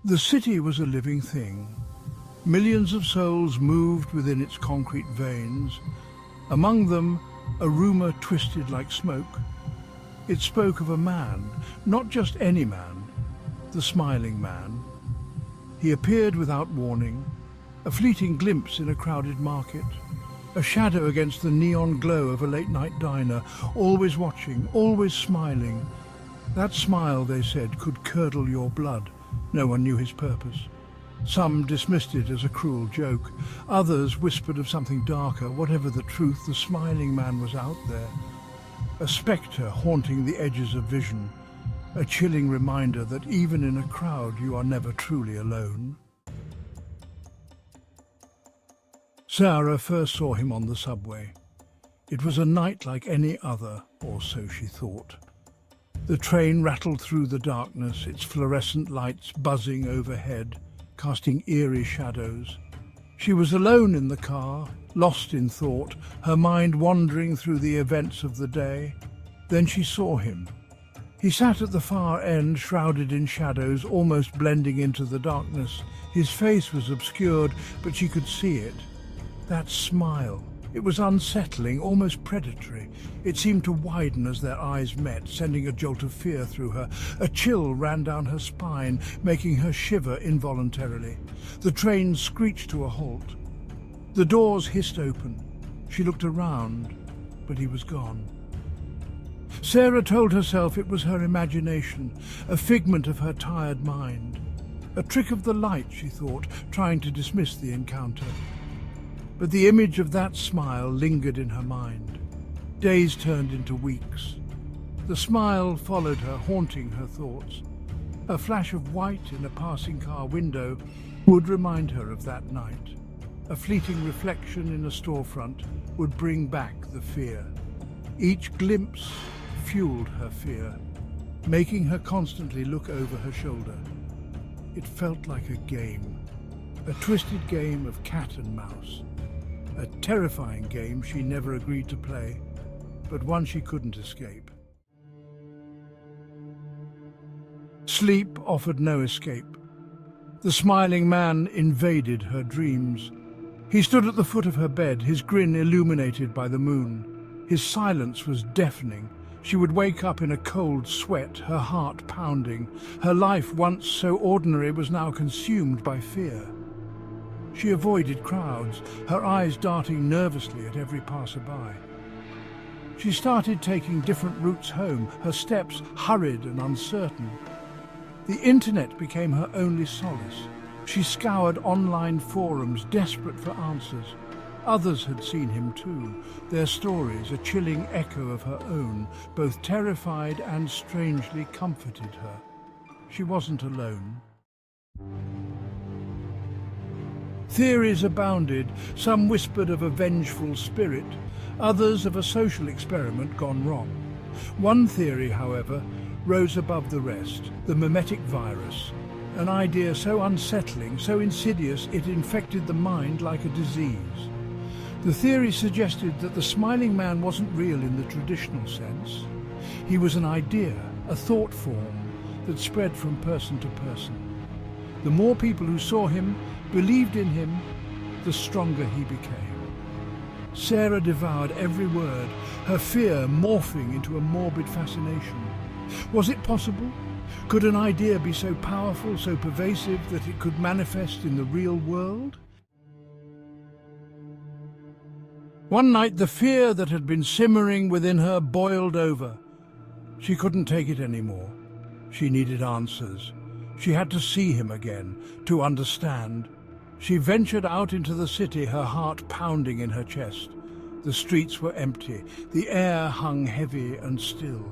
The city was a living thing. Millions of souls moved within its concrete veins. Among them, a rumor twisted like smoke. It spoke of a man, not just any man, the smiling man. He appeared without warning, a fleeting glimpse in a crowded market, a shadow against the neon glow of a late-night diner, always watching, always smiling. That smile, they said, could curdle your blood. No one knew his purpose. Some dismissed it as a cruel joke. Others whispered of something darker. Whatever the truth, the smiling man was out there. A spectre haunting the edges of vision. A chilling reminder that even in a crowd you are never truly alone. Sarah first saw him on the subway. It was a night like any other, or so she thought. The train rattled through the darkness, its fluorescent lights buzzing overhead, casting eerie shadows. She was alone in the car, lost in thought, her mind wandering through the events of the day. Then she saw him. He sat at the far end, shrouded in shadows, almost blending into the darkness. His face was obscured, but she could see it. That smile. It was unsettling, almost predatory. It seemed to widen as their eyes met, sending a jolt of fear through her. A chill ran down her spine, making her shiver involuntarily. The train screeched to a halt. The doors hissed open. She looked around, but he was gone. Sarah told herself it was her imagination, a figment of her tired mind. A trick of the light, she thought, trying to dismiss the encounter. But the image of that smile lingered in her mind. Days turned into weeks. The smile followed her, haunting her thoughts. A flash of white in a passing car window would remind her of that night. A fleeting reflection in a storefront would bring back the fear. Each glimpse fueled her fear, making her constantly look over her shoulder. It felt like a game, a twisted game of cat and mouse. A terrifying game she never agreed to play, but one she couldn't escape. Sleep offered no escape. The smiling man invaded her dreams. He stood at the foot of her bed, his grin illuminated by the moon. His silence was deafening. She would wake up in a cold sweat, her heart pounding. Her life, once so ordinary, was now consumed by fear. She avoided crowds, her eyes darting nervously at every passerby. She started taking different routes home, her steps hurried and uncertain. The internet became her only solace. She scoured online forums, desperate for answers. Others had seen him too, their stories a chilling echo of her own, both terrified and strangely comforted her. She wasn't alone. Theories abounded. Some whispered of a vengeful spirit, others of a social experiment gone wrong. One theory, however, rose above the rest: the mimetic virus, an idea so unsettling, so insidious it infected the mind like a disease. The theory suggested that the smiling man wasn't real in the traditional sense. He was an idea, a thought form that spread from person to person. The more people who saw him, believed in him, the stronger he became. Sarah devoured every word, her fear morphing into a morbid fascination. Was it possible? Could an idea be so powerful, so pervasive, that it could manifest in the real world? One night, the fear that had been simmering within her boiled over. She couldn't take it anymore. She needed answers. She had to see him again, to understand. She ventured out into the city, her heart pounding in her chest. The streets were empty. The air hung heavy and still.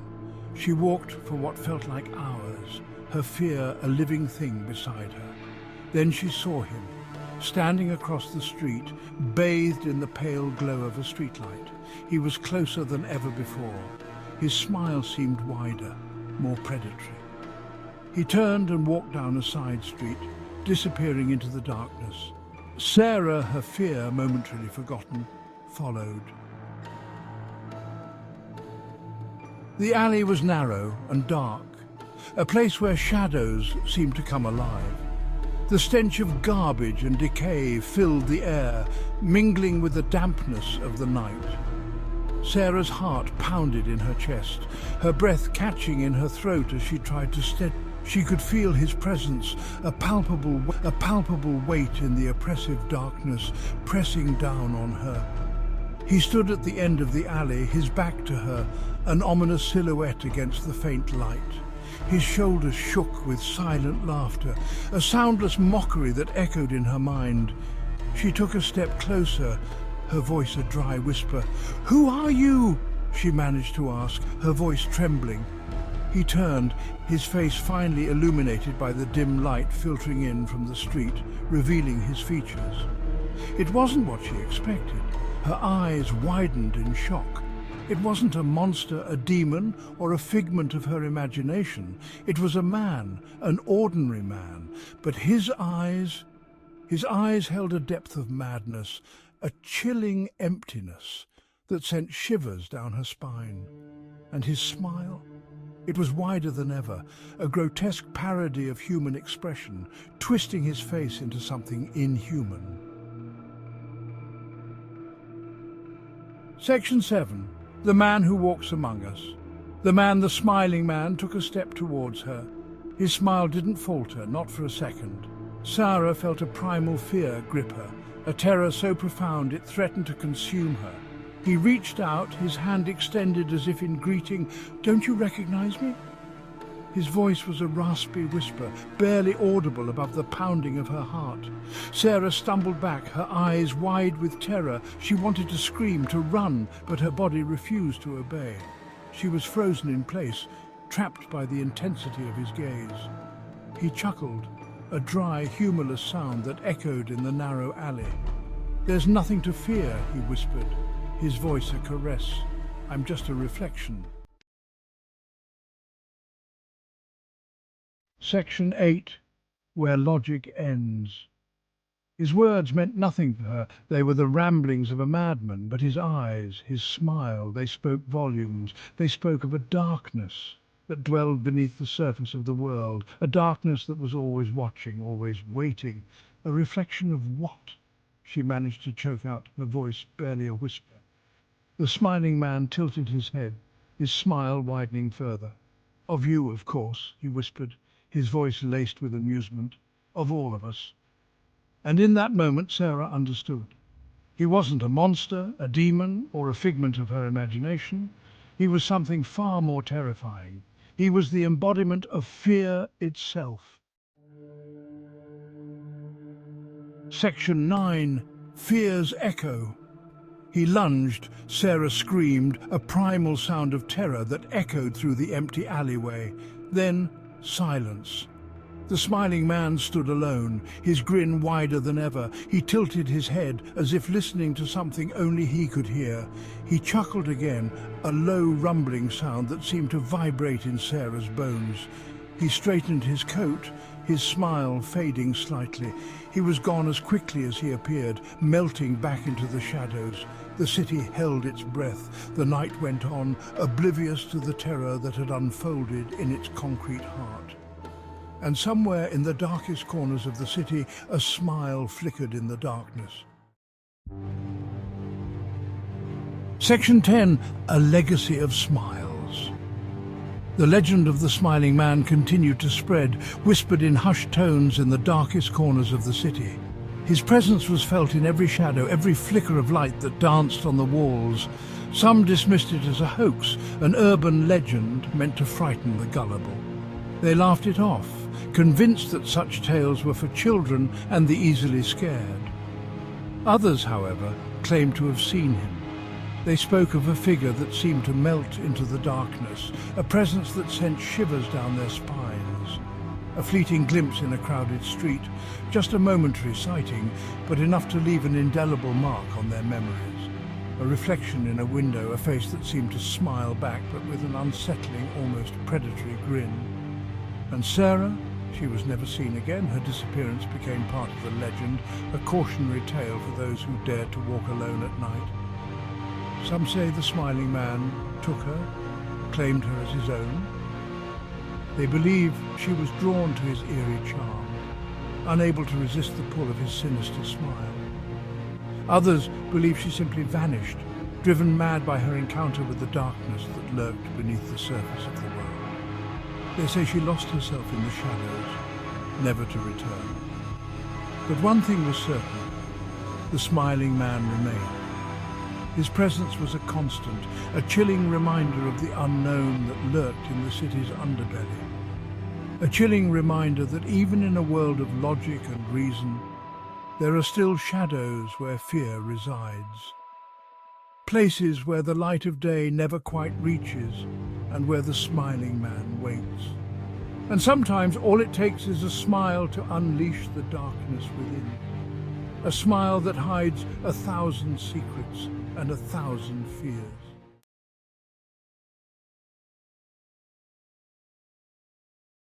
She walked for what felt like hours, her fear a living thing beside her. Then she saw him, standing across the street, bathed in the pale glow of a streetlight. He was closer than ever before. His smile seemed wider, more predatory. He turned and walked down a side street, disappearing into the darkness. Sarah, her fear momentarily forgotten, followed. The alley was narrow and dark, a place where shadows seemed to come alive. The stench of garbage and decay filled the air, mingling with the dampness of the night. Sarah's heart pounded in her chest, her breath catching in her throat as she tried to steady. She could feel his presence, a palpable weight in the oppressive darkness, pressing down on her. He stood at the end of the alley, his back to her, an ominous silhouette against the faint light. His shoulders shook with silent laughter, a soundless mockery that echoed in her mind. She took a step closer, her voice a dry whisper. "Who are you?" she managed to ask, her voice trembling. He turned, his face finally illuminated by the dim light filtering in from the street, revealing his features. It wasn't what she expected. Her eyes widened in shock. It wasn't a monster, a demon, or a figment of her imagination. It was a man, an ordinary man. But his eyes held a depth of madness, a chilling emptiness that sent shivers down her spine. And his smile? It was wider than ever, a grotesque parody of human expression, twisting his face into something inhuman. Section 7. The Man Who Walks Among Us. The smiling man, took a step towards her. His smile didn't falter, not for a second. Sarah felt a primal fear grip her, a terror so profound it threatened to consume her. He reached out, his hand extended as if in greeting. "Don't you recognize me?" His voice was a raspy whisper, barely audible above the pounding of her heart. Sarah stumbled back, her eyes wide with terror. She wanted to scream, to run, but her body refused to obey. She was frozen in place, trapped by the intensity of his gaze. He chuckled, a dry, humorless sound that echoed in the narrow alley. "There's nothing to fear," he whispered, his voice a caress. "I'm just a reflection." Section 8. Where Logic Ends. His words meant nothing to her. They were the ramblings of a madman, but his eyes, his smile, they spoke volumes. They spoke of a darkness that dwelled beneath the surface of the world, a darkness that was always watching, always waiting. A reflection of what? She managed to choke out, her voice barely a whisper. The smiling man tilted his head, his smile widening further. "Of you, of course," he whispered, his voice laced with amusement. "Of all of us." And in that moment Sarah understood. He wasn't a monster, a demon, or a figment of her imagination. He was something far more terrifying. He was the embodiment of fear itself. Section 9. Fear's Echo. He lunged, Sarah screamed, a primal sound of terror that echoed through the empty alleyway. Then silence. The smiling man stood alone, his grin wider than ever. He tilted his head as if listening to something only he could hear. He chuckled again, a low rumbling sound that seemed to vibrate in Sarah's bones. He straightened his coat, his smile fading slightly. He was gone as quickly as he appeared, melting back into the shadows. The city held its breath. The night went on, oblivious to the terror that had unfolded in its concrete heart. And somewhere in the darkest corners of the city, a smile flickered in the darkness. Section 10. A Legacy of Smiles. The legend of the smiling man continued to spread, whispered in hushed tones in the darkest corners of the city. His presence was felt in every shadow, every flicker of light that danced on the walls. Some dismissed it as a hoax, an urban legend meant to frighten the gullible. They laughed it off, convinced that such tales were for children and the easily scared. Others, however, claimed to have seen him. They spoke of a figure that seemed to melt into the darkness, a presence that sent shivers down their spines. A fleeting glimpse in a crowded street, just a momentary sighting, but enough to leave an indelible mark on their memories. A reflection in a window, a face that seemed to smile back, but with an unsettling, almost predatory grin. And Sarah? She was never seen again. Her disappearance became part of the legend, a cautionary tale for those who dared to walk alone at night. Some say the smiling man took her, claimed her as his own. They believe she was drawn to his eerie charm. unable to resist the pull of his sinister smile. Others believe she simply vanished, driven mad by her encounter with the darkness that lurked beneath the surface of the world. They say she lost herself in the shadows, never to return. But one thing was certain: the smiling man remained. His presence was a constant, a chilling reminder of the unknown that lurked in the city's underbelly. A chilling reminder that even in a world of logic and reason, there are still shadows where fear resides. Places where the light of day never quite reaches, and where the smiling man waits. And sometimes all it takes is a smile to unleash the darkness within. A smile that hides 1,000 secrets and 1,000 fears.